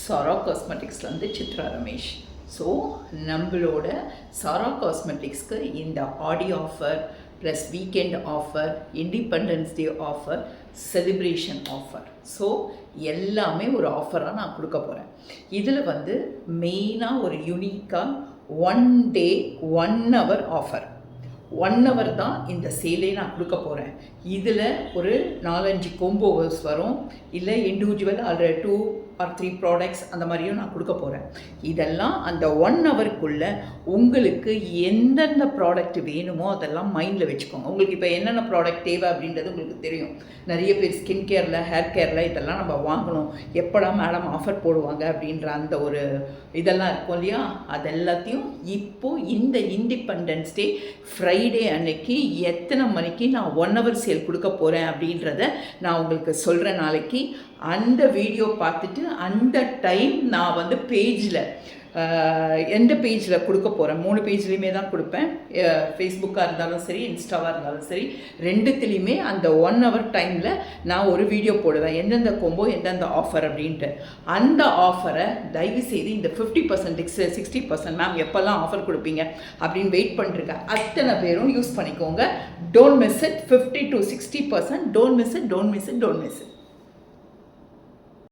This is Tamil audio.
சாரா காஸ்மெட்டிக்ஸ்லேருந்து சித்ரா ரமேஷ். ஸோ நம்மளோட சாரா காஸ்மெட்டிக்ஸ்க்கு இந்த ஆடி offer plus weekend offer, independence day offer, celebration offer, so எல்லாமே ஒரு ஆஃபராக நான் கொடுக்க போகிறேன். இதில் மெயினாக ஒரு யூனிக்காக 1 டே 1 hour ஆஃபர். 1 hour தான் இந்த சேலே நான் கொடுக்க போகிறேன். இதில் ஒரு 4-5 கோம்போவர்ஸ் வரும், இல்லை இண்டிவிஜுவல் அதில் 2 or 3 ப்ராடக்ட்ஸ் அந்த மாதிரியும் நான் கொடுக்க போகிறேன். இதெல்லாம் அந்த 1 hourக்குள்ளே உங்களுக்கு எந்தெந்த ப்ராடக்ட் வேணுமோ அதெல்லாம் மைண்டில் வச்சுக்கோங்க. உங்களுக்கு இப்போ என்னென்ன ப்ராடக்ட் தேவை அப்படின்றது உங்களுக்கு தெரியும். நிறைய பேர் ஸ்கின் கேரில், ஹேர் கேரில் இதெல்லாம் நம்ம வாங்கணும், எப்படா மேடம் ஆஃபர் போடுவாங்க அப்படின்ற அந்த ஒரு இதெல்லாம் இருக்கும் இல்லையா, அதெல்லாத்தையும் இப்போது இந்த இண்டிபெண்டன்ஸ் டே ஃப்ரைடே அன்னைக்கு எத்தனை மணிக்கு நான் 1 hour சேல் கொடுக்க போகிறேன் அப்படின்றத நான் உங்களுக்கு சொல்கிறேன் நாளைக்கு. அந்த வீடியோ பார்த்துட்டு அந்த டைம் நான் பேஜில் எந்த பேஜில் கொடுக்க போகிறேன், 3 பேஜ்லேயுமே தான் கொடுப்பேன். ஃபேஸ்புக்காக இருந்தாலும் சரி, இன்ஸ்டாவாக இருந்தாலும் சரி, ரெண்டுத்துலேயுமே அந்த 1 hour டைமில் நான் ஒரு வீடியோ போடுவேன், எந்தெந்த கோம்போ எந்தெந்த ஆஃபர் அப்படின்ட்டு. அந்த ஆஃபரை தயவுசெய்து இந்த 50% 60% மேம் எப்போல்லாம் ஆஃபர் கொடுப்பீங்க அப்படின்னு வெயிட் பண்ணிருக்க அத்தனை பேரும் யூஸ் பண்ணிக்கோங்க. Don't miss it. 50 to 60%, don't miss it, don't miss it, don't miss it.